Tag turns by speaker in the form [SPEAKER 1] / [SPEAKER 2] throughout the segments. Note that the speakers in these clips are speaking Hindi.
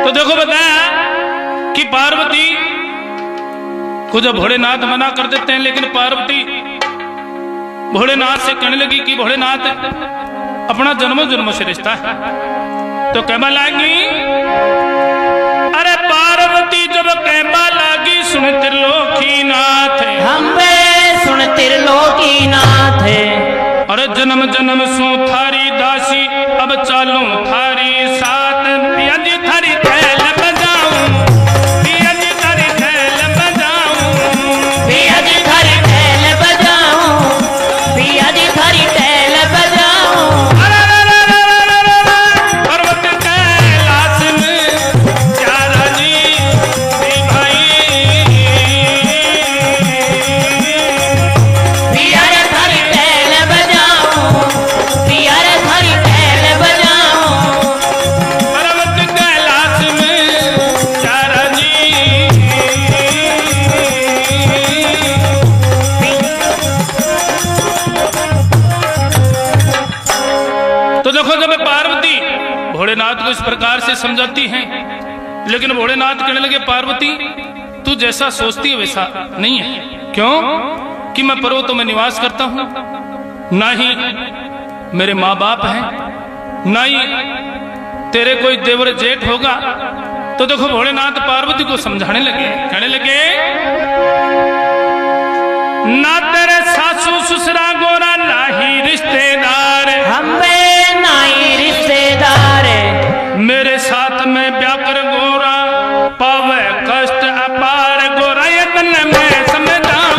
[SPEAKER 1] तो देखो बताया कि पार्वती को जब भोलेनाथ मना कर देते हैं, लेकिन पार्वती भोलेनाथ से कहने लगी कि भोलेनाथ अपना जन्मों जन्मों से रिश्ता है, तो कहने लगी अरे पार्वती जब कहने लगी सुन त्रिलोकीनाथ
[SPEAKER 2] हम्बे सुन त्रिलोकीनाथ
[SPEAKER 1] अरे जन्म जन्म सो थारी दासी अब चालू थारी साथ यदि थारी थैल बजाऊं यदि थारी थैल बजाऊं
[SPEAKER 2] पियाजी थारी टहल बजाऊं पियाजी थारी टहल बजाऊं
[SPEAKER 1] पर्वत कैलाश में चारा जी भाई
[SPEAKER 2] पियारे थारी टहल बजाऊं पियारे थारी टहल बजाऊं
[SPEAKER 1] पर्वत कैलाश में चारा जी तो देखो जब पार्वती भोलेनाथ को इस प्रकार से समझाती हैं, लेकिन भोलेनाथ कहने लगे पार्वती तू जैसा सोचती है वैसा नहीं है। क्यों? कि मैं पर्वतों में निवास करता हूं, ना ही मेरे माँ बाप हैं, ना ही तेरे कोई देवर जेठ होगा। तो देखो भोलेनाथ पार्वती को समझाने लगे, कहने लगे ना तेरे सासू ससुरा गोरा ना ही रिश्तेदार
[SPEAKER 2] हम्बे नाई रिश्तेदार
[SPEAKER 1] मेरे साथ में ब्याकर गोरा पावे कष्ट अपार गोरा यतन में समझाऊं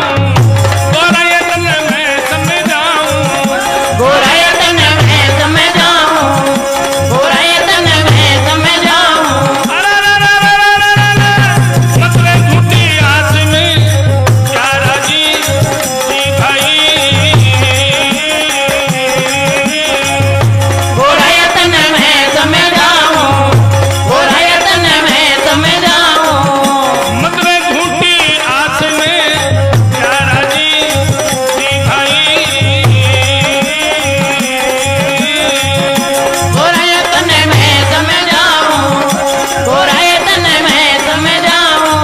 [SPEAKER 1] गोरा यतन में समझाऊं
[SPEAKER 2] गोरायतन में समझाऊं गोरायतन में समझाऊं
[SPEAKER 1] मतलब झूठी आस में चारा जी भाई
[SPEAKER 2] गोरायतन में समझाऊं गोरायतन में समझाऊं
[SPEAKER 1] मतलब झूठी आस में चारा जी भाई
[SPEAKER 2] गोरायतन में समझाऊं गोरायतन में समझाऊं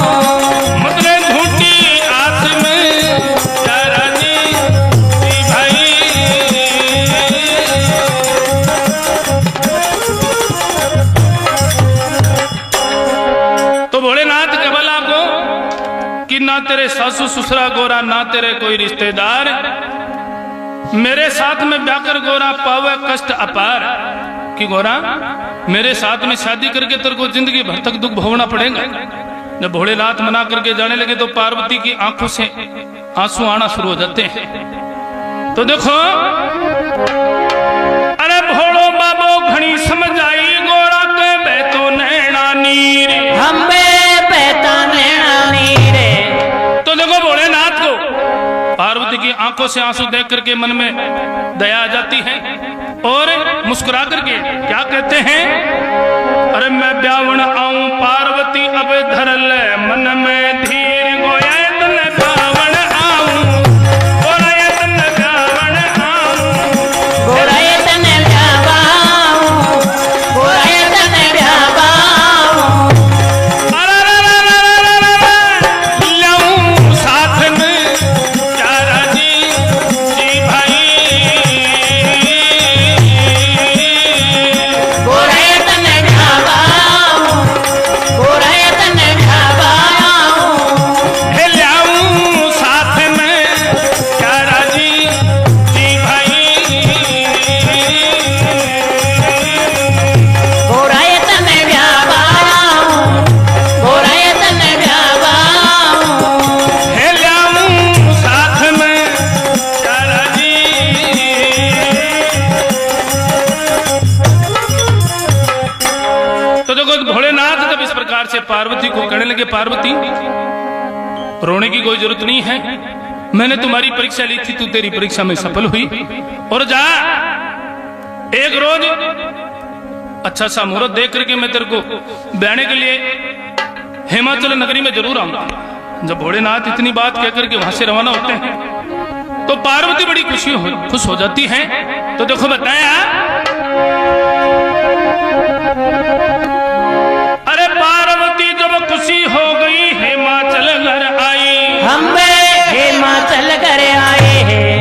[SPEAKER 1] मतलब झूठी आस में चारा जी भाई तो भोलेनाथ के बला को कि ना तेरे सासू ससुरा गोरा ना तेरे कोई रिश्तेदार मेरे साथ में ब्याकर गोरा पावे कष्ट अपार कि गोरा मेरे साथ में शादी करके तेरे को जिंदगी भर तक दुख भोगना पड़ेगा। जब भोलेनाथ मना करके जाने लगे तो पार्वती की आंखों से आंसू आना शुरू हो जाते हैं। तो देखो अरे भोलो बाबो घनी समझ आई गोरा के बैतो नैना नीर
[SPEAKER 2] हम्बे बहता नैना नीरे
[SPEAKER 1] तो देखो भोलेनाथ को पार्वती की आंखों से आंसू देख करके मन में दया आ जाती है और मुस्कुरा करके क्या कहते हैं अरे मैं ब्यावन आऊं पार्वती अब धर ले मन में धीर गोया तन ब्यावन आऊं गोया तन ब्यावन आऊं
[SPEAKER 2] गोरायतन ब्यावाऊं गोरायतन ब्यावाऊं
[SPEAKER 1] लाऊं साथ में चारा जी भाई
[SPEAKER 2] गोरायतन ब्यावाऊं गोरायतन ब्यावाऊं
[SPEAKER 1] लाऊं साथ में चारा जी भाई
[SPEAKER 2] गोरायतन ब्यावाऊं गोरायतन ब्यावाऊं
[SPEAKER 1] लाऊं साथ में चारा जी तो देखो भोलेनाथ जब इस प्रकार से पार्वती को कहने लगे पार्वती रोने की कोई जरूरत नहीं है, मैंने तुम्हारी परीक्षा ली थी, तू तेरी परीक्षा में सफल हुई और जा एक रोज अच्छा सा मुहूर्त देख करके मैं तेरे को ब्याने के लिए हिमाचल नगरी में जरूर आऊंगा। जब भोलेनाथ इतनी बात कहकर के वहां से रवाना होते हैं तो पार्वती बड़ी खुश हो जाती है। तो देखो बताया, अरे पार्वती जब खुशी हो गई हिमाचल घर आई,
[SPEAKER 2] हम हिमाचल घर आए हैं,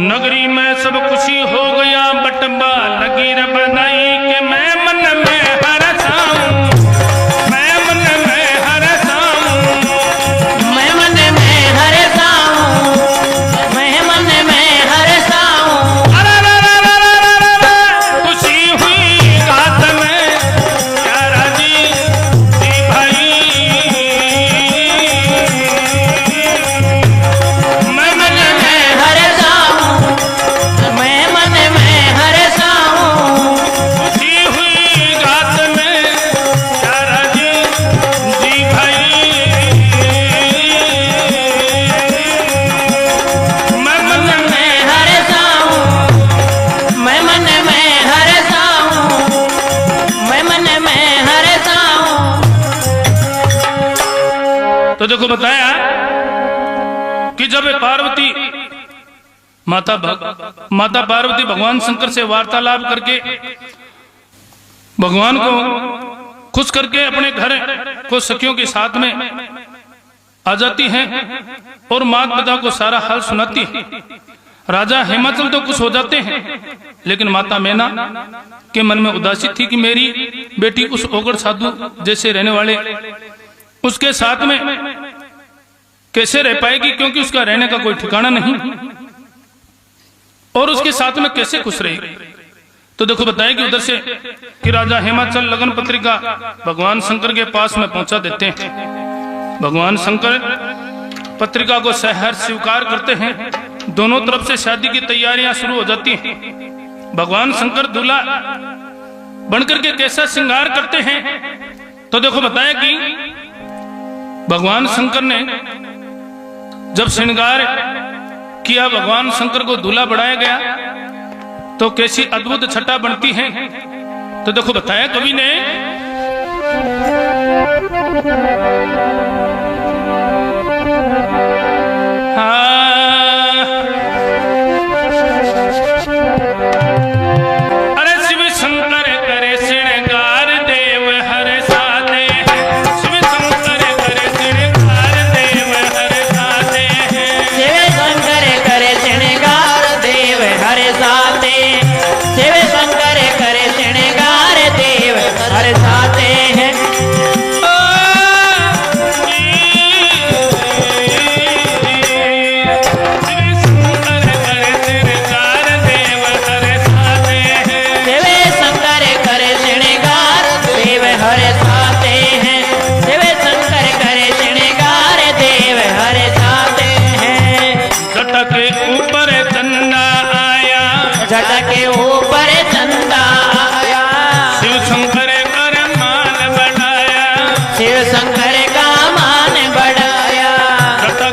[SPEAKER 1] नगरी में सब खुशी हो गया, बटबा लगी रे बनाई के मैं मन में हरसाऊं, मैं मन में हरसाऊं,
[SPEAKER 2] मैं मन में हरसाऊं, मैं मन में हरसाऊं।
[SPEAKER 1] अरे खुशी हुई घात में प्यारा जी भाई, मैं मन में
[SPEAKER 2] हरसाऊं, मैं मन में हरसाऊं।
[SPEAKER 1] खुशी हुई घात में प्यारा जी भाई, मैं मन में
[SPEAKER 2] हरसाऊं, मैं मन में हरसाऊं, मैं मन में हरसाऊं।
[SPEAKER 1] तो देखो बताया कि जब पार्वती माता पार्वती भगवान शंकर से वार्तालाप करके भगवान को खुश करके अपने घर को सखियों के साथ में आ जाती हैं और माता पिता को सारा हाल सुनाती है। राजा हिमाचल तो खुश हो जाते हैं, लेकिन माता मैना के मन में उदासी थी कि मेरी बेटी उस ओगड़ साधु जैसे रहने वाले उसके साथ में कैसे रह पाएगी, क्योंकि उसका रहने का कोई ठिकाना नहीं और उसके साथ में कैसे खुश रहेगी। तो देखो बताया कि उधर से कि राजा हिमाचल लगन पत्रिका भगवान शंकर के पास में पहुंचा देते हैं। भगवान शंकर पत्रिका को सहर्ष स्वीकार करते हैं। दोनों तरफ से शादी की तैयारियां शुरू हो जाती हैं। भगवान शंकर दूल्हा बनकर के कैसा श्रृंगार करते हैं। तो देखो बताया कि भगवान शंकर ने जब श्रृंगार किया, भगवान शंकर को दूल्हा बढ़ाया गया, तो कैसी अद्भुत छटा बनती है। तो देखो बताया कवि ने, अरे शिव शंकर करे श्रृंगार देव हर साधे, शिव शंकर करे श्रृंगार देव हर साधे,
[SPEAKER 2] शिव शंकर करे श्रृंगार देव हर साथे, शिव शंकर करे श्रृंगार देव हर साथे हैं। के ऊपर चंदा आया,
[SPEAKER 1] शिव शंकर कर मान बढ़ाया,
[SPEAKER 2] शिव शंकर का मान बढ़ाया।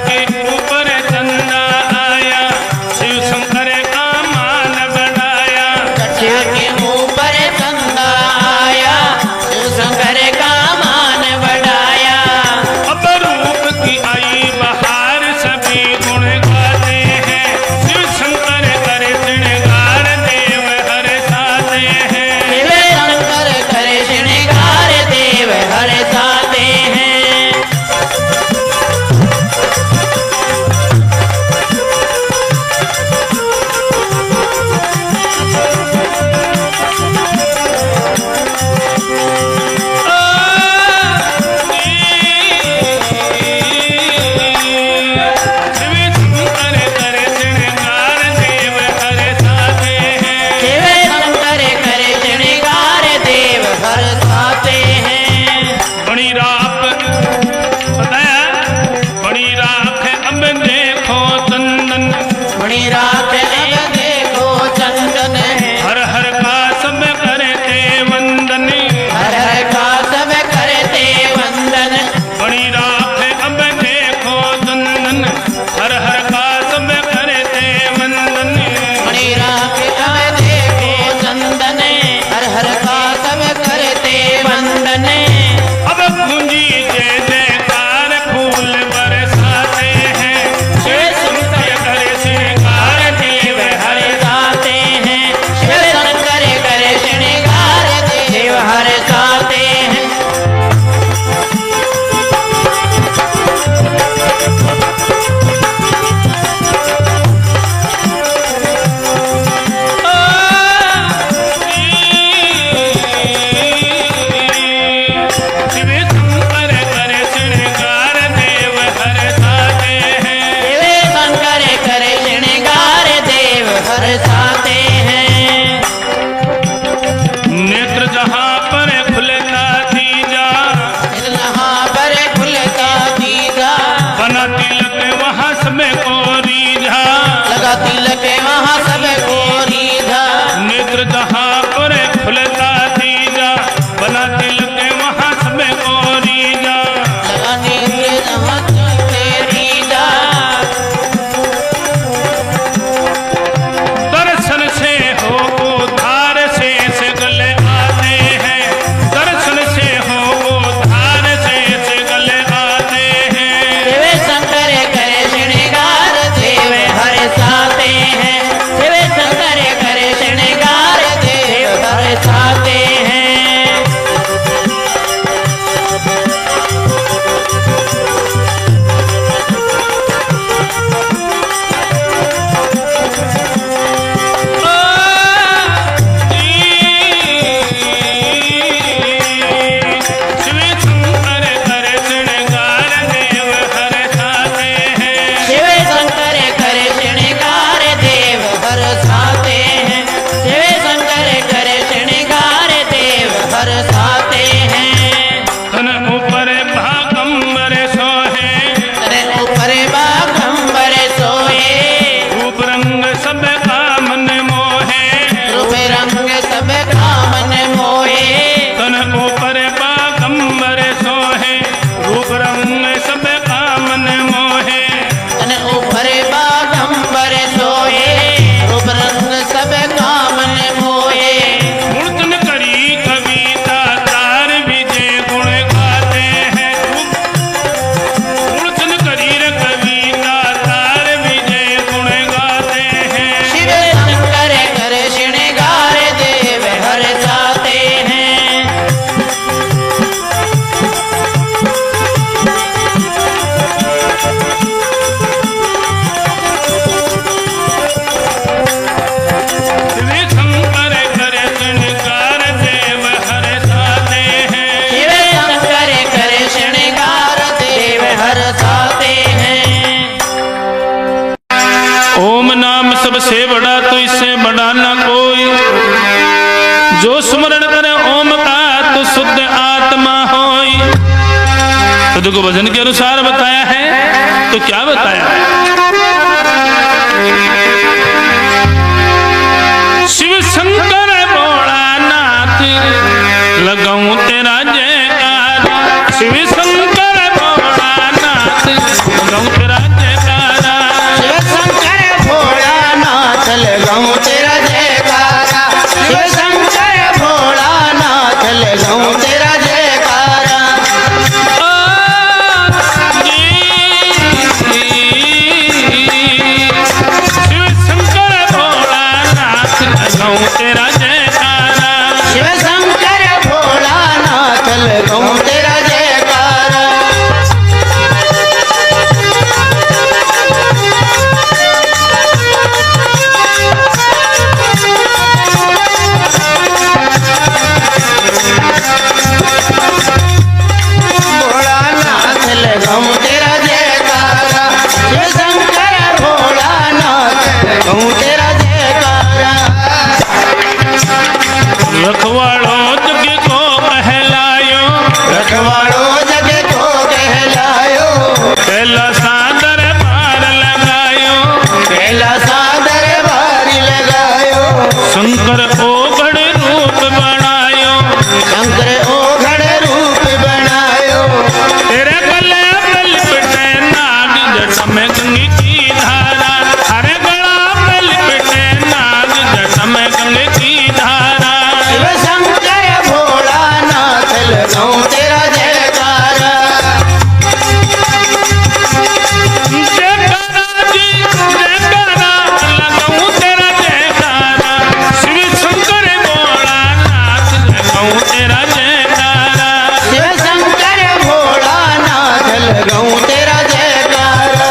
[SPEAKER 1] के ऊपर चंदा आया, शिव शंकर का मान बढ़ाया,
[SPEAKER 2] शिव के ऊपर चंदा आया, शिव शंकर का मान बढ़ाया।
[SPEAKER 1] अब रूप की आई बहार सभी गुण गाते हैं, शिव शंकर करे श्रृंगार सबसे बड़ा तो इससे बड़ा ना कोई। जो स्मरण करे ओम का तो शुद्ध आत्मा होई। तो देखो भजन के अनुसार बताया है, तो क्या बताया है? शिव शंकर भोलानाथ लगाऊं तेरा जयकारा। शिव शंकर भोलानाथ लगाऊं तेरा जयकारा।
[SPEAKER 2] शिव शंकर भोलानाथ लगाऊं तेरा जयकारा। शिव शंकर भोलानाथ लगाऊं तेरा जयकारा।
[SPEAKER 1] शिव शंकर भोलानाथ लगाऊं तेरा जयकारा।
[SPEAKER 2] शिव शंकर भोलानाथ लगाऊं तेरा जयकारा। भोलानाथ लगाऊं तेरा जयकारा। शिव शंकर भोलानाथ लगाऊं तेरा जयकारा।
[SPEAKER 1] रखवाड़ो जग को कहलायो।
[SPEAKER 2] रखवाड़ो जग को कहलायो।
[SPEAKER 1] पहला सादर पार लगायो।
[SPEAKER 2] पहला सादर बारी लगायो।
[SPEAKER 1] शंकर ओघड़ रूप बनायो।
[SPEAKER 2] शंकर ओघड़ रूप बनायो।
[SPEAKER 1] तेरे गले में लिपटे नाग जटा में गंगे की धारा। हरे गला में लिपटे नाग जटा में गंगे की धारा।
[SPEAKER 2] शिव शंकर भोलानाथ लगाऊं तेरा जयकारा।
[SPEAKER 1] जयकारा जी जयकारा लगाऊं तेरा जयकारा। शिव शंकर भोलानाथ लगाऊं तेरा जयकारा।
[SPEAKER 2] शिव शंकर भोलानाथ लगाऊं तेरा जयकारा।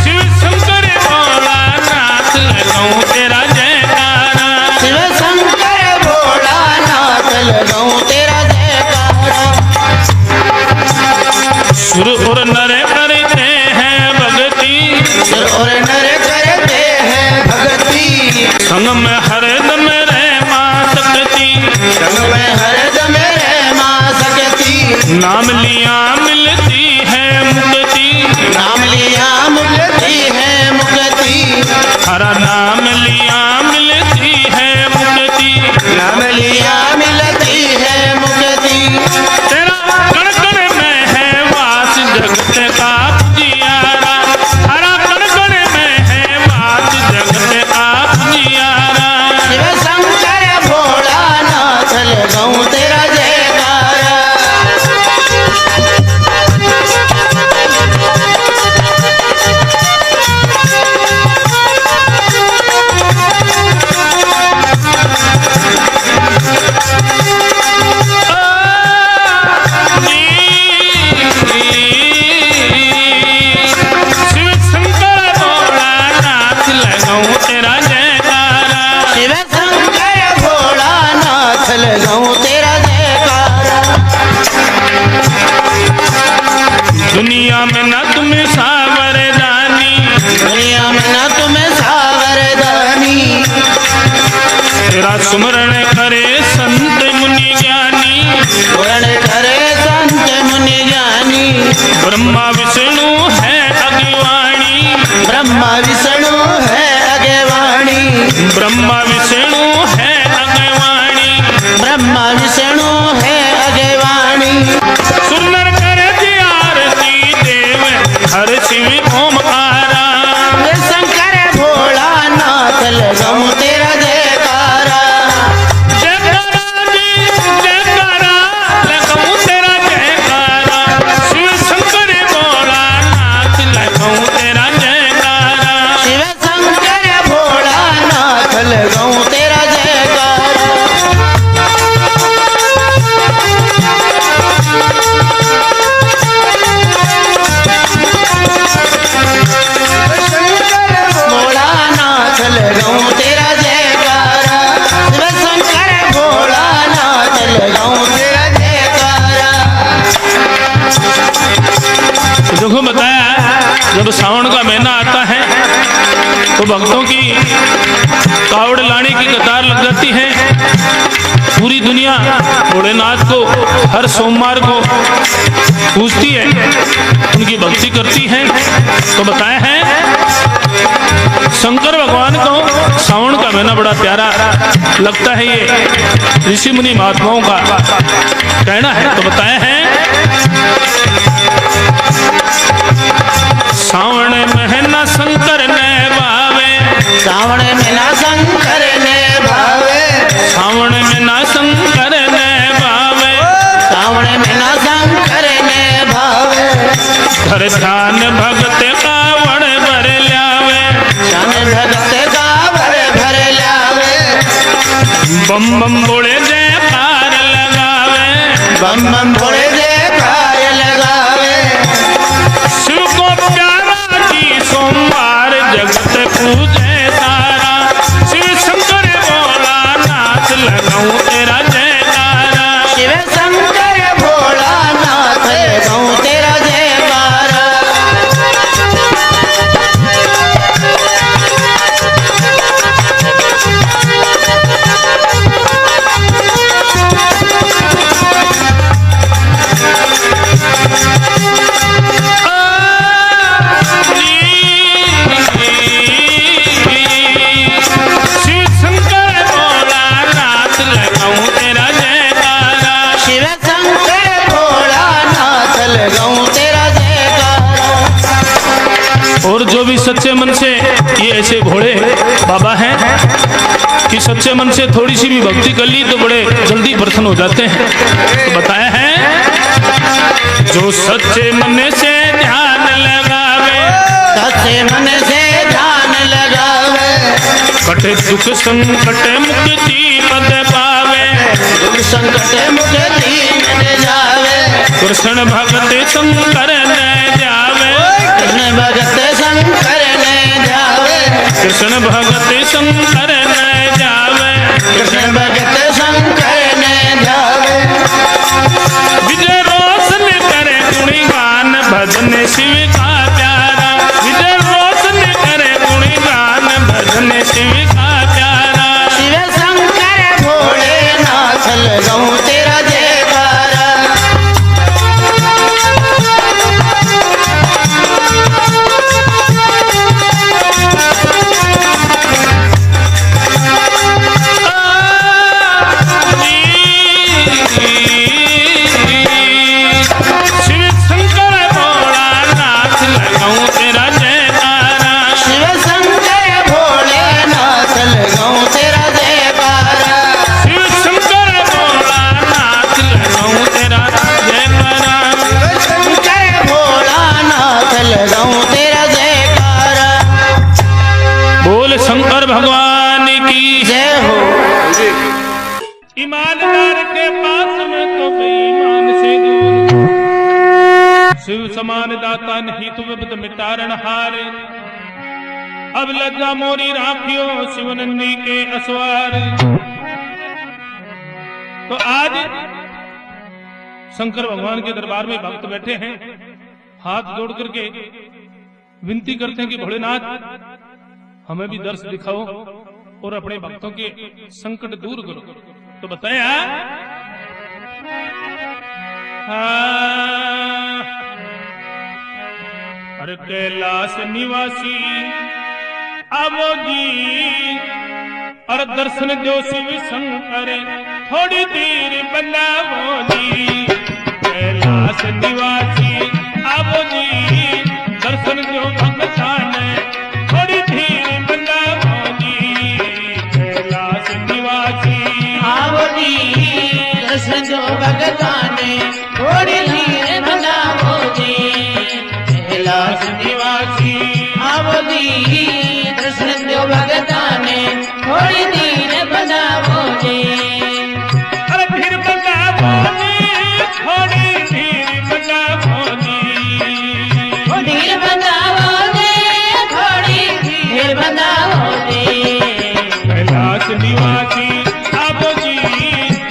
[SPEAKER 1] शिव शंकर भोलानाथ लगाऊं तेरा जयकारा।
[SPEAKER 2] शिव शंकर भोलानाथ लगाऊं तेरा जयकारा।
[SPEAKER 1] सुर और नर करते हैं भक्ति।
[SPEAKER 2] सुर और नर करते हैं भक्ति।
[SPEAKER 1] संग में हरदम रे मां सकती।
[SPEAKER 2] संग में हरदम रे मां सकती।
[SPEAKER 1] नाम लिया मिलती है मुक्ति।
[SPEAKER 2] नाम लिया मुक्ति है मुक्ति।
[SPEAKER 1] हरा नाम लिया मिलती है मुक्ति।
[SPEAKER 2] नाम लिया मिलती है मुक्ति।
[SPEAKER 1] तेरा कण कण में है वास जगत का पुजियारा। हरा कण कण में है वास जगत का पुजियारा।
[SPEAKER 2] शिव शंकर भोलानाथ लगाऊं तेरा जयकारा।
[SPEAKER 1] शिव शंकर भोलानाथ लगाऊं तेरा जयकारा।
[SPEAKER 2] शिव शंकर भोलानाथ लगाऊं तेरा जयकारा।
[SPEAKER 1] दुनिया में न तुम सावरदानी।
[SPEAKER 2] दुनिया में न तुम्हें सावरदानी।
[SPEAKER 1] तेरा सुमरण करे संत मुनि ज्ञानी।
[SPEAKER 2] पूर्ण करे संत मुनि ज्ञानी।
[SPEAKER 1] ब्रह्मा विष्णु है अज्ञवाणी।
[SPEAKER 2] ब्रह्मा विष्णु है अज्ञवाणी।
[SPEAKER 1] ब्रह्मा विष्णु है अज्ञवाणी।
[SPEAKER 2] ब्रह्मा विष्णु है अज्ञवाणी।
[SPEAKER 1] सुंदर करे जी आरती देव हर शिव ओमकारा।
[SPEAKER 2] शिव शंकर भोलानाथ लगाऊं तेरा जयकारा।
[SPEAKER 1] जयकारा जी जयकारा लगाऊं तेरा जयकारा। शिव शंकर भोलानाथ लगाऊं तेरा जयकारा।
[SPEAKER 2] शिव शंकर भोलानाथ लगाऊं तेरा जयकारा।
[SPEAKER 1] तो भक्तों की कावड़ लाने की कतार लग जाती है। पूरी दुनिया भोलेनाथ को हर सोमवार को पूजती है, उनकी भक्ति करती है। तो बताए हैं शंकर भगवान को सावन का महीना बड़ा प्यारा लगता है, ये ऋषि मुनि महात्माओं का कहना है। तो बताए हैं सावन महीना शंकर ने भावे,
[SPEAKER 2] सावन महीना शंकर ने भावे,
[SPEAKER 1] सावन महीना शंकर ने भावे,
[SPEAKER 2] सावन महीना शंकर ने भावे।
[SPEAKER 1] हर ध्यान भगत कावड़ भर ल्यावे,
[SPEAKER 2] ध्यान भगत कावड़ भर ल्यावे।
[SPEAKER 1] बम बम बोले जयकार लगावे,
[SPEAKER 2] बम बम भोले जयकार लगावे।
[SPEAKER 1] शिव को प्यारा जी सोमवार जगत पूजे सारा, शिव शंकर भोला नाथ लगाऊं तेरा जयकारा,
[SPEAKER 2] शिव शंकर भोला नाथ लगाऊं तेरा जयकारा।
[SPEAKER 1] शिव शंकर भोला नाथ लगाऊं तेरा जयकारा,
[SPEAKER 2] शिव शंकर भोला नाथ लगाऊं तेरा जयकारा।
[SPEAKER 1] और जो भी सच्चे मन से ये ऐसे भोले बाबा हैं कि सच्चे मन से थोड़ी सी भी भक्ति कर ली तो बड़े जल्दी प्रसन्न हो जाते हैं। तो बताया है जो सच्चे मन से ध्यान लगावे,
[SPEAKER 2] सच्चे मन से ध्यान लगावे।
[SPEAKER 1] कटे दुख संकट मुक्ति पद पावे,
[SPEAKER 2] दुख संकट मुक्ति मिल जावे।
[SPEAKER 1] कृष्ण भगत शंकर ने जावे,
[SPEAKER 2] कृष्ण भगत शंकर ने जावे,
[SPEAKER 1] कृष्ण भगत शंकर ने जावे,
[SPEAKER 2] कृष्ण भगत शंकर ने जावे।
[SPEAKER 1] विजय रोशन करे गुणगान भजन शिव का प्यारा, विजय रोशन करे गुणगान भजन शिव का प्यारा,
[SPEAKER 2] शिव शंकर भोले नाथ लगाऊं तेरा जयकारा।
[SPEAKER 1] शिव शंकर भोला नाथ लगाऊं तेरा जयकारा,
[SPEAKER 2] शिव शंकर भोले नाथ लगाऊं तेरा जयकारा।
[SPEAKER 1] शिव शंकर भोला नाथ लगाऊं तेरा जयकारा,
[SPEAKER 2] शंकर भोला नाथ लगाऊं तेरा जयकारा।
[SPEAKER 1] बोल शंकर भगवान की
[SPEAKER 2] जय हो।
[SPEAKER 1] ईमानदार के पास में तो बेईमान से दूर, शिव समान दाता नहीं तु विपद मिटारण हार, अब लज्जा मोरी राखियो शिव नंदी के असवार। तो आज शंकर भगवान के दरबार में भक्त बैठे हैं, हाथ जोड़ करके विनती करते हैं कि भोलेनाथ हमें भी दर्श दिखाओ और अपने भक्तों के संकट दूर करो। तो बताया अरे कैलाश निवासी आवो जी और दर्शन दो शिव शंकर थोड़ी देर बनावो जी, कैलाश निवासी आवो जी दर्शन दो भगवान थोड़ी देर बनावो जी, कैलाश निवासी
[SPEAKER 2] आवो जी दर्शन दो भगवान थोड़ी देर बनावो जी, कैलाश निवासी आवो जी दर्शन दो भगवान थोड़ी देर बनावो जी।
[SPEAKER 1] अरे फिर बनावो जी थोड़ी देर बनावो जी,
[SPEAKER 2] थोड़ी देर बनावो जी, थोड़ी देर बनावो जी।
[SPEAKER 1] कैलाश निवासी आवो जी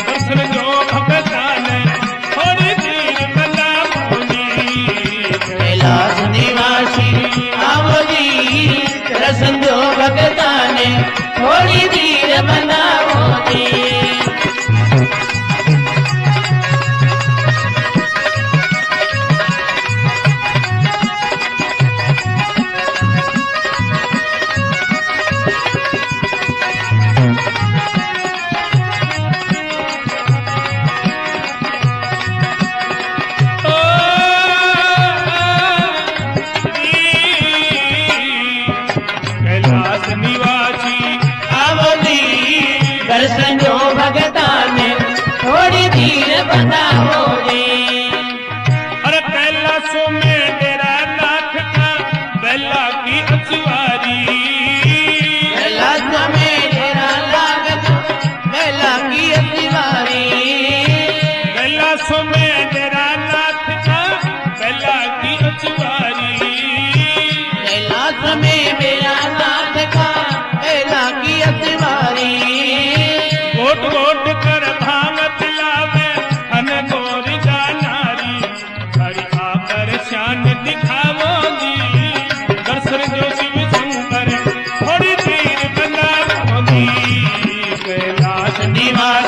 [SPEAKER 1] दर्शन जो भगवान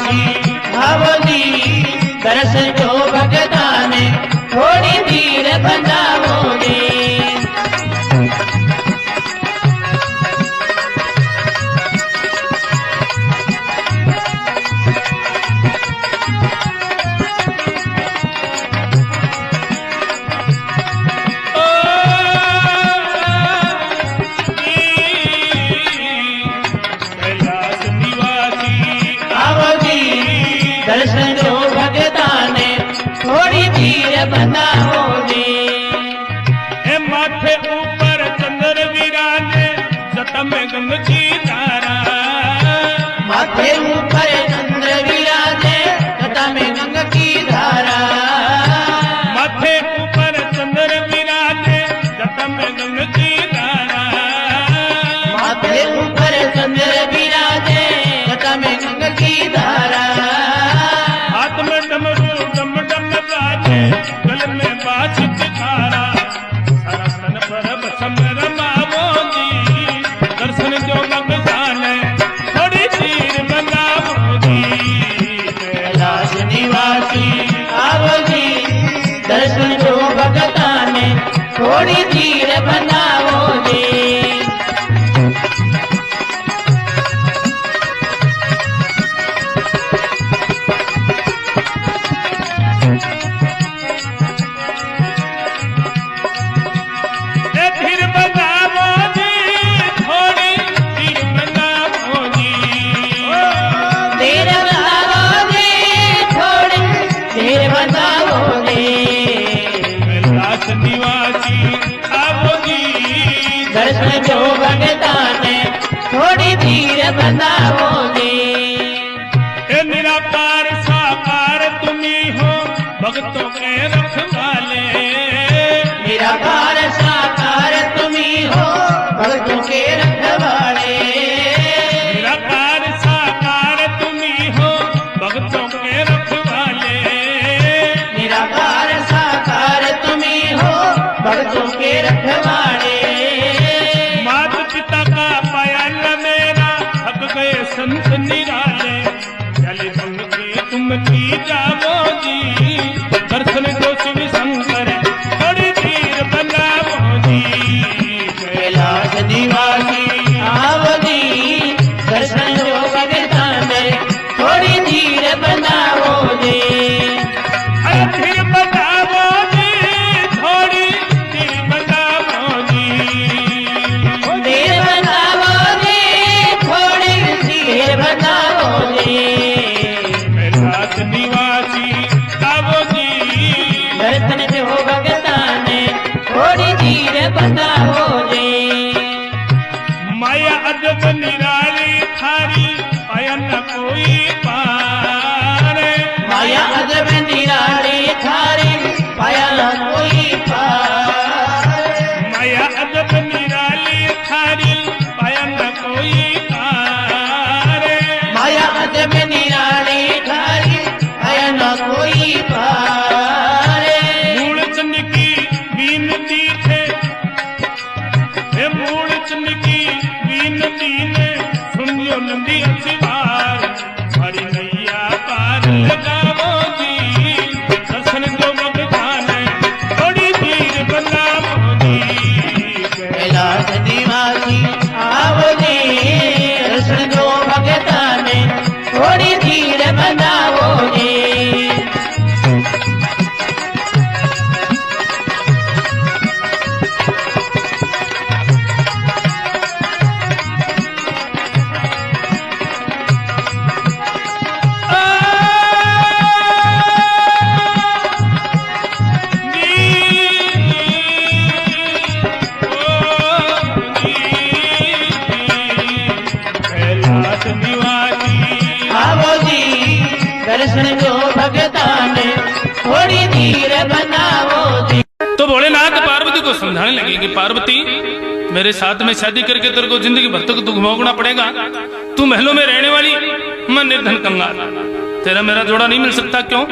[SPEAKER 2] निवासी आवो जी दर्शन जो भगता ने थोड़ी धीर बनावो जी दर्शन जो भगता ने थोड़ी धीर बनाओ जी
[SPEAKER 1] हे माथे ऊपर चंद्र विराजे जट में गंग की धारा
[SPEAKER 2] माथे ऊपर चंद्र विराजे जट में गंग की धारा
[SPEAKER 1] माथे ऊपर चंद्र विराजे जट में गंग की धारा
[SPEAKER 2] माथे ऊपर चंद्र विराजे जट में गंग की धारा
[SPEAKER 1] हाथ में डमरू डम डम बाजे गल में बाज धारा सारा तन पर बसम रमावो जी दर्शन जो भगवान थोड़ी देर बनावो जी
[SPEAKER 2] कैलाश निवासी आवो जी दर्शन जो भगता ने थोड़ी धीर बनाओ जी दर्शन जो भगता ने थोड़ी धीर बनाओ जी
[SPEAKER 1] हे निराकार साकार तुम्ही हो भक्तों के रखवाले
[SPEAKER 2] निराकार साकार तुम्ही हो भक्तों के रखवाले
[SPEAKER 1] निराकार साकार तुम्ही हो भक्तों के रखवाले
[SPEAKER 2] निराकार साकार तुम्ही हो भक्तों के रखवाले
[SPEAKER 1] संत निराले चले बन के तुम की जावो जी दर्शन जो शिव शंकर थोड़ी धीर बनावो जी
[SPEAKER 2] कैलाश निवासी आवो जी दर्शन जो भगता ने थोड़ी धीर बनाओ जी
[SPEAKER 1] अरे धीर बनावो जी थोड़ी धीर बनावो जी
[SPEAKER 2] धीर बनाओ जी थोड़ी धीर बनाओ जी
[SPEAKER 1] कैलाश निवासी आवो जी
[SPEAKER 2] दर्शन जो भगता ने थोड़ी धीर बनाओ जी
[SPEAKER 1] माया अजब निराली थारी पाया न कोई पार
[SPEAKER 2] माया अजब निराली थारी पाया न कोई पार
[SPEAKER 1] माया अजब निराली थारी पाया न कोई पार
[SPEAKER 2] माया अजब निराली थारी पाया न कोई पार
[SPEAKER 1] मूल चंद की बीनती थे हे मूल चंद की बीनती ने सुनियो नंदी असिवार हरी नैया पार लगावो जी दर्शन जो भगवान थोड़ी धीर बनावो जी
[SPEAKER 2] कैलाश निवासी आवो जी दर्शन जो भगता ने थोड़ी धीर बनाओ जी
[SPEAKER 1] कैलाश निवासी
[SPEAKER 2] आवो जी दर्शन जो भगता ने थोड़ी धीर बनाओ जी
[SPEAKER 1] तो भोलेनाथ पार्वती को समझाने लगे कि पार्वती मेरे साथ में शादी करके तेरे को जिंदगी भर तक दुख भोगना पड़ेगा। तू महलों में रहने वाली, मैं निर्धन कंगाल, तेरा मेरा जोड़ा नहीं मिल सकता। क्यों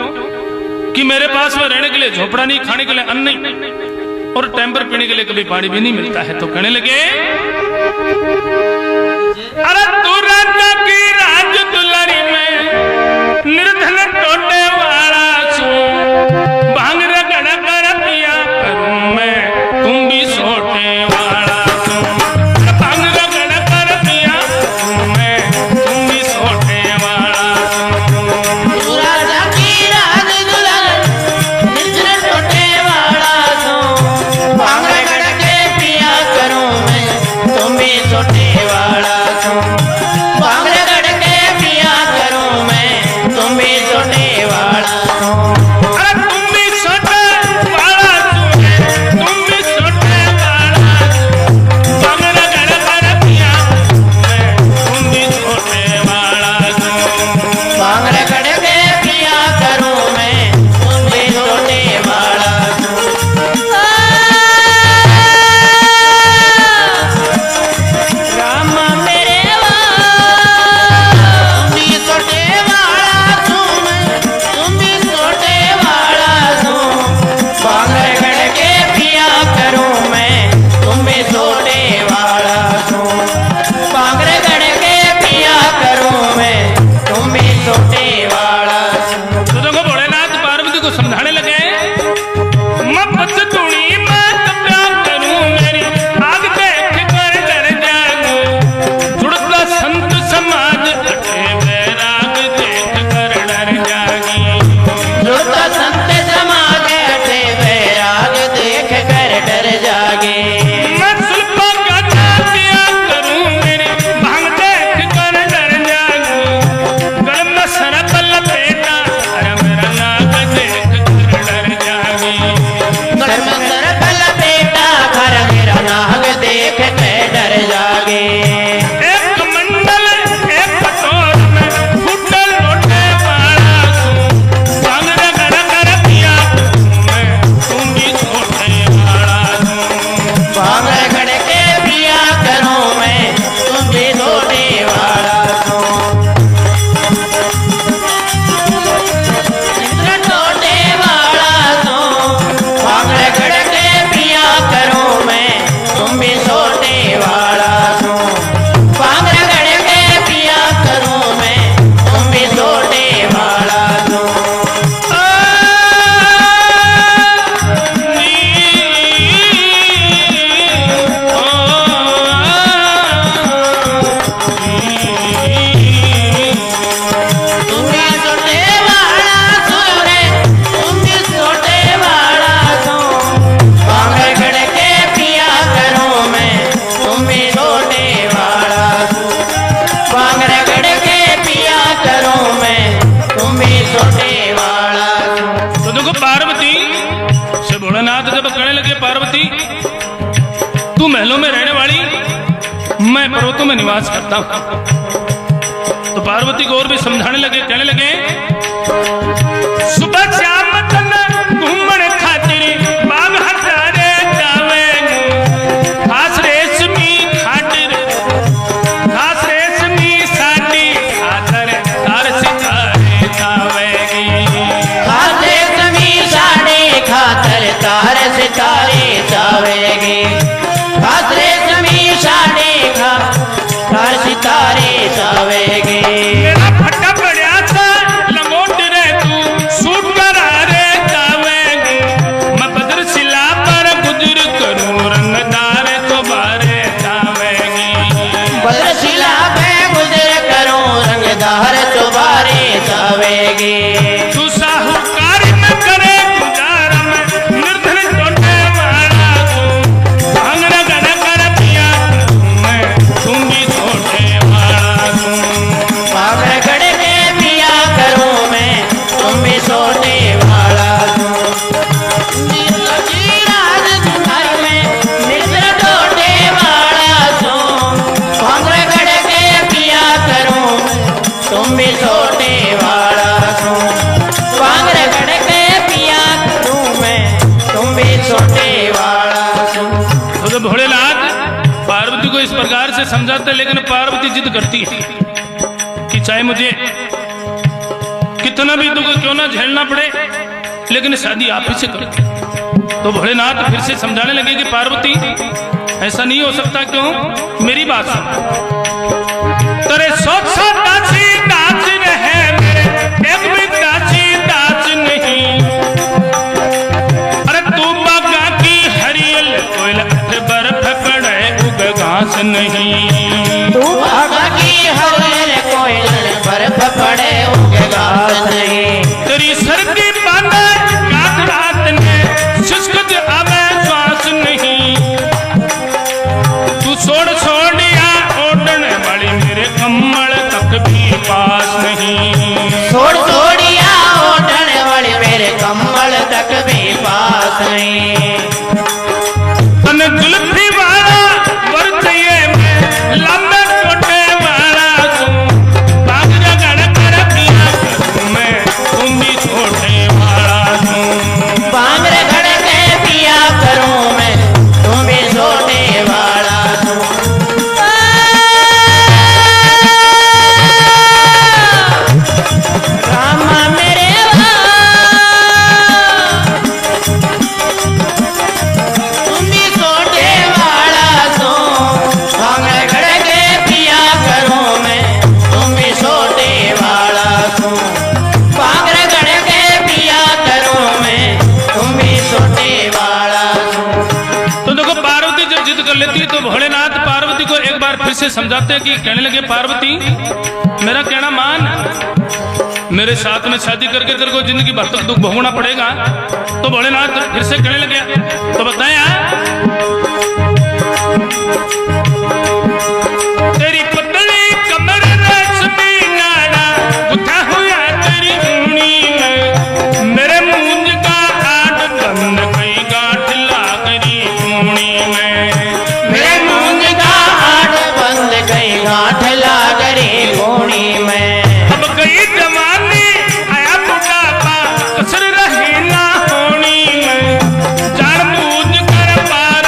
[SPEAKER 1] कि मेरे पास में रहने के लिए झोपड़ा नहीं, खाने के लिए अन्न नहीं, और टाइम पर पीने के लिए कभी पानी भी नहीं मिलता है। तो कहने लगे अरे तू राजा की राज दुलारी में मैं पर्वतों में निवास करता हूं। तो पार्वती को और भी समझाने लगे, कहने लगे सुबह शाम तन घूमने खातिर बाग हटारे जावे, खास रेशमी खातिर खास रेशमी साडी खातर तार सितारे जावेगी,
[SPEAKER 2] खास रेशमी साड़ी खातर तार सितारे जावेगी, खास रेशमी साड़ी खातर सितारे जावेगी।
[SPEAKER 1] मेरा फटा पड़ा था लंगोट रे तू सूट करा रे जावेगी, मैं बदर सिला पर गुजर करूं रंगदार तो बारे जावेगी,
[SPEAKER 2] बदरशिला पे गुजर करूं रंगदार चुबारे जावेगी।
[SPEAKER 1] तू साहूकार में करे गुजारा में निर्धन छोटे वाला तू, भांगना गना कर पिया मैं तुम भी छोटे वाला तू,
[SPEAKER 2] पागल खड़े के पिया करूं मैं तुम भी सोने वाला हूं। राज घर में मित्र टोटे वाला हूं, पागल खड़े के पिया करूं तुम भी सोने वाला हूं, पागल खड़े के पिया करूं मैं तुम भी सोने वाला हूं।
[SPEAKER 1] तो भोलेनाथ पार्वती को इस प्रकार से समझाते, लेकिन पार्वती जिद करती है कि चाहे मुझे कितना भी दुख क्यों ना झेलना पड़े, लेकिन शादी आप ही से करो। तो भोलेनाथ फिर से समझाने लगे कि पार्वती ऐसा नहीं हो सकता, क्यों? मेरी बात सुन। तेरे सोच दासी दास रहे मेरे, एक भी दासी दास नहीं, अरे तू बागा की हरियल कोयल बर्फ पड़े उग घास नहीं,
[SPEAKER 2] तू बाबा की हरियल कोयल बर्फ पड़े उगे घास नहीं,
[SPEAKER 1] तेरी सर्दी बांधे रात रात ने शुष्क आवे श्वास नहीं, तू छोड़िया ओढ़ने वाली मेरे कम्बल तक भी पास नहीं,
[SPEAKER 2] छोड़िया ओढ़ने वाली मेरे कम्बल तक भी पास नहीं,
[SPEAKER 1] तन जुल्फी वाला वर चाहिए मैं लंबे छोटे वाला तू, बागरा गड़ कर पिया करूं मैं तुम भी छोटे वाला तू,
[SPEAKER 2] बांगरे खड़े के पिया करूं मैं तुम भी सोने वाला हूं। रामा मेरे तुम भी सोने वाला हूं, बांगरे खड़े के पिया करूं मैं तुम भी सोने वाला हूं, बांगरे खड़े के पिया करूं मैं तुम भी सोने वाला हूं।
[SPEAKER 1] तो देखो पार्वती जब जिद कर लेती है तो भोलेनाथ पार्वती को एक बार फिर से समझाते हैं कि कहने लगे पार्वती मेरा कहना मान, मेरे साथ में शादी करके तेरे को जिंदगी भर तक दुख भोगना पड़ेगा। तो भोलेनाथ फिर से कहने लगे तो बताया तेरी पतली कमर रेशमी नाड़ा उठा हुआ तेरी ऊनी में, मेरे मूंज का आठ बंद कई गांठ लागरी ऊनी में,
[SPEAKER 2] मेरे मूंज का आठ बंद गई गांठ लागरी गोणी में,
[SPEAKER 1] अब गई जवानी आया बुढ़ापा कसर रही ना होनी में, जान बूझ कर पार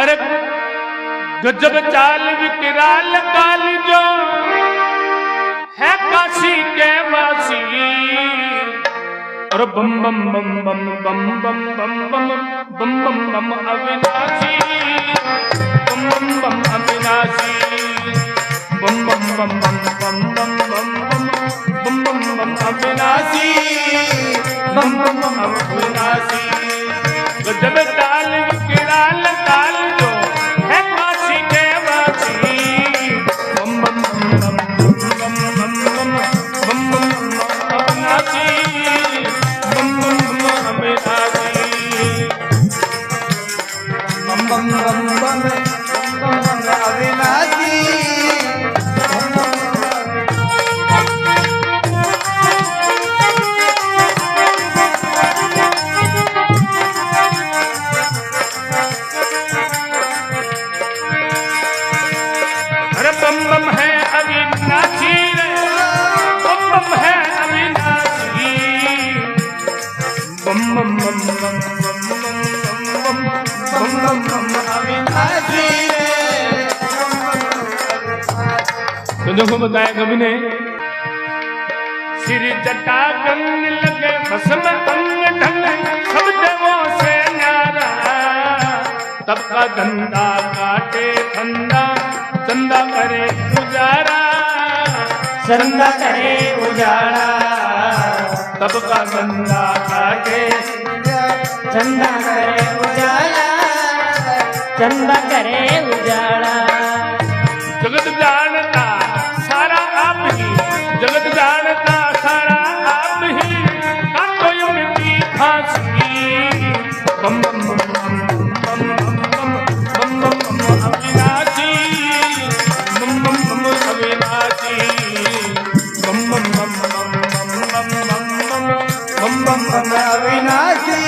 [SPEAKER 1] अरे गजब चाल विकराल काल जो है काशी के वासी। और बम बम बम बम बम बम बम बम बम बम बम अविनाशी, बम बम बम अविनाशी, बम बम बम बम बम बम बम बम बम बम बम अविनाशी, बम बम बम अविनाशी। गजब चाल विकराल काल जो है काशी के वासी। बम बम बम बम बम बम बम बम बम अविनाशी, बम बम बम अविनाशी,
[SPEAKER 2] बम बम बम बम बम अविनाशी।
[SPEAKER 1] अरे बम बम है अविनाशी, बम बम है अविनाशी, बम बम बम बम बम बम बम बम बम अविनाशी। तो देखो बताया कवि ने, सिर जटा गंग लगे भस्म अंग ढंग सब देवों से न्यारा। तब का धंधा काटे फंदा चंदा करे उजारा,
[SPEAKER 2] चंदा करे उजाड़ा,
[SPEAKER 1] तब का धंधा काटे
[SPEAKER 2] चंदा करे उजाला, चंदा करे उजाड़ा।
[SPEAKER 1] जगत जानता सारा आप ही, जगत जानता सारा आप ही, काटो यम की फांसी। बम बम बम बम बम बम बम बम बम अविनाशी, बम बम बम अविनाशी, बम बम बम बम बम बम बम बम बम बम
[SPEAKER 2] अविनाशी,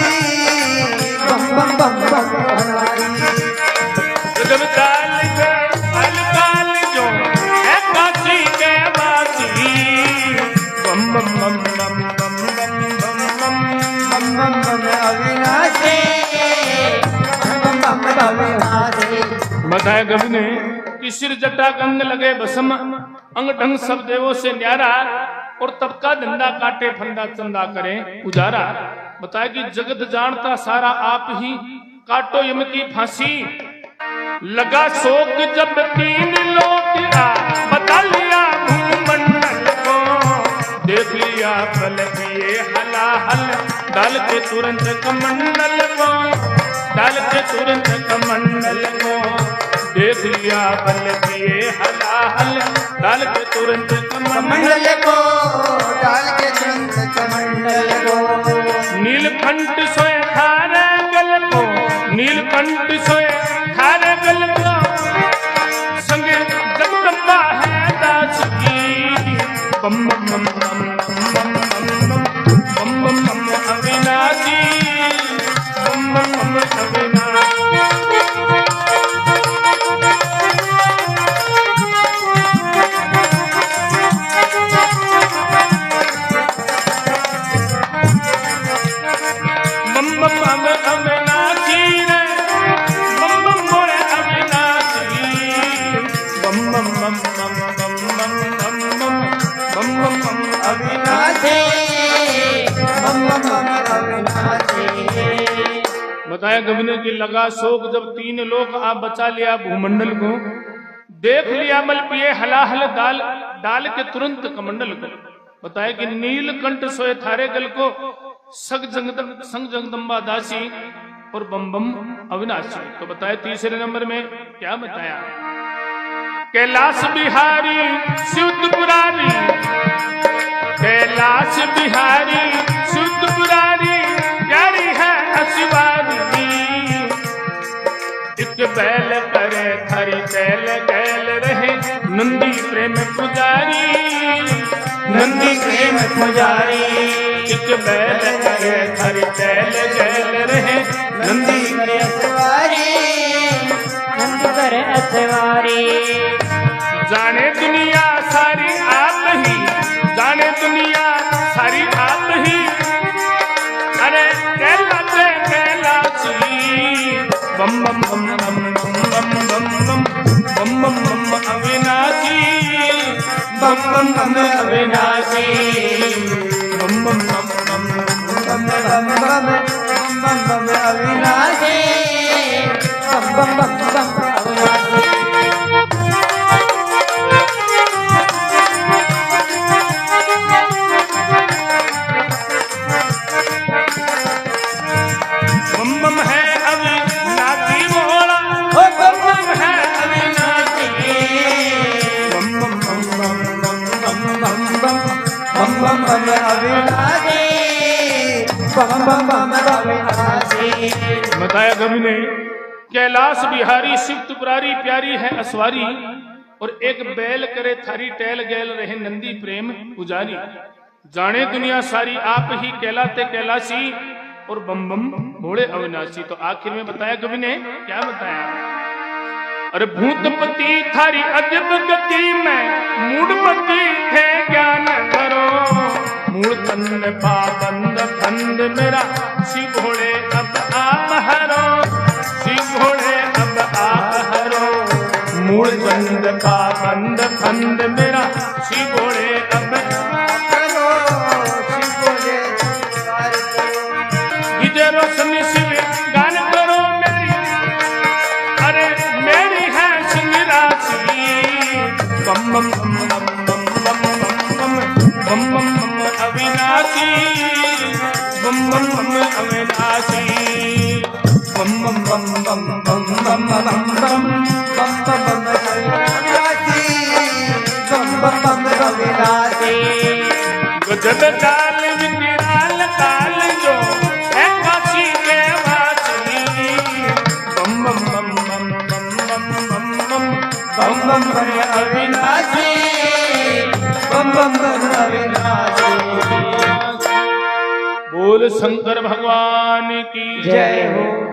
[SPEAKER 2] बम बम बम बम अविनाशी।
[SPEAKER 1] जब चाल काल जो है काशी के वासी। बम बम बम बम बम बम बम बम
[SPEAKER 2] बम बम बम अविनाशी, बम बम बम अविनाशी।
[SPEAKER 1] बताया कवि ने कि सिर जटा कंग लगे भस्म अंग ढंग सब देवों से न्यारा। और तब का धंधा काटे फंदा चंदा करें उजारा। बताया कि जगत जानता सारा आप ही, काटो यम की फांसी। लगा शोक जब तीन लोग आ, बता लिया भूमंडल को। देख लिया पल किए हलाहल, डाल के तुरंत कमंडल को, डाल के तुरंत कमंडल को। देख लिया पल किए हलाहल, डाल के तुरंत कमंडल
[SPEAKER 2] को, डाल के तुरंत कमंडल को।
[SPEAKER 1] नीलकंठ सोए थारे गल को, नीलकंठ सोए थारे गल को। संगे जगदम्बा है दास की। बम बम बम बम बम बम बम बम बम अविनाशी, बम बम बम अविनाशी। बम बम अविनाशी रे, बम बम मोरे अविनाशी, बम बम बम बम बम बम बम बम बम बम
[SPEAKER 2] अविनाशी, बम बम बम अविनाशी।
[SPEAKER 1] बताया कवि ने कि लगा शोक जब तीन लोग आ, बचा लिया भूमंडल को। देख लिया मल पिए हलाहल, डाल डाल के तुरंत कमंडल को। बताया कि नीलकंठ सोए थारे गल को, संग जगदम्बा दासी और बम बम अविनाशी। तो बताया तीसरे नंबर में क्या बताया, कैलाश बिहारी शिव त्रिपुरारी, कैलाश बिहारी शिव त्रिपुरारी, प्यारी है अशिवारी। एक बैल करे थारी कैल कैल रहे, नंदी प्रेम पुजारी, नंदी प्रेम पुजारी। एक बैल करे थारी कैल कैल रहे, नंदी
[SPEAKER 2] करे सवारी, नंद करे सवारी।
[SPEAKER 1] जाने दुनिया सारी आप ही, जाने दुनिया सारी आप ही। अरे कैलाश कैलाशी, बम बम बम अविनाशी
[SPEAKER 2] बम बम बम अविनाशी
[SPEAKER 1] बम बम बम बम
[SPEAKER 2] बम बम बम बम बम अविनाशी बम बम बम बम अविनाशी
[SPEAKER 1] बम बम है अविनाशी भोला
[SPEAKER 2] बम बम है अविनाशी
[SPEAKER 1] बम बम बम बम बम बम
[SPEAKER 2] बम बम बम बम बम अविनाशी बम बम बम अविनाशी
[SPEAKER 1] बताया कवि ने कैलाश बिहारी शिव तुपरारी प्यारी है असवारी और एक बैल करे थारी टहल गैल रहे नंदी प्रेम पुजारी जाने दुनिया सारी आप ही कहलाते कैलाशी और बम बम भोले अविनाशी। तो आखिर में बताया कवि ने क्या बताया, अरे भूतपति थारी अजब गति में मूढ़पति थे ज्ञान करो मूल तंद पाबंद फंद मेरा शिव भोले अब आप हरो शिव भोले अब आप हरो मूल तंद पाबंद फंद मेरा शिव भोले अब
[SPEAKER 2] करो शिव बोले
[SPEAKER 1] विजय रोशनी शिव गान करो मेरी अरे मेरी है सुनिराशी बम बम बम बम बम बम बम बम बम बम अविनाशी बम बम बम अविनाशी बम बम बम बम बम बम बम बम
[SPEAKER 2] बम बम बम अविनाशी बम बम बम अविनाशी
[SPEAKER 1] गजब काल विकराल काल जो है काशी के वासी बम बम बम बम बम बम बम बम
[SPEAKER 2] बम बम बम अविनाशी बम बम बम अविनाशी
[SPEAKER 1] बोल शंकर भगवान की
[SPEAKER 2] जय हो।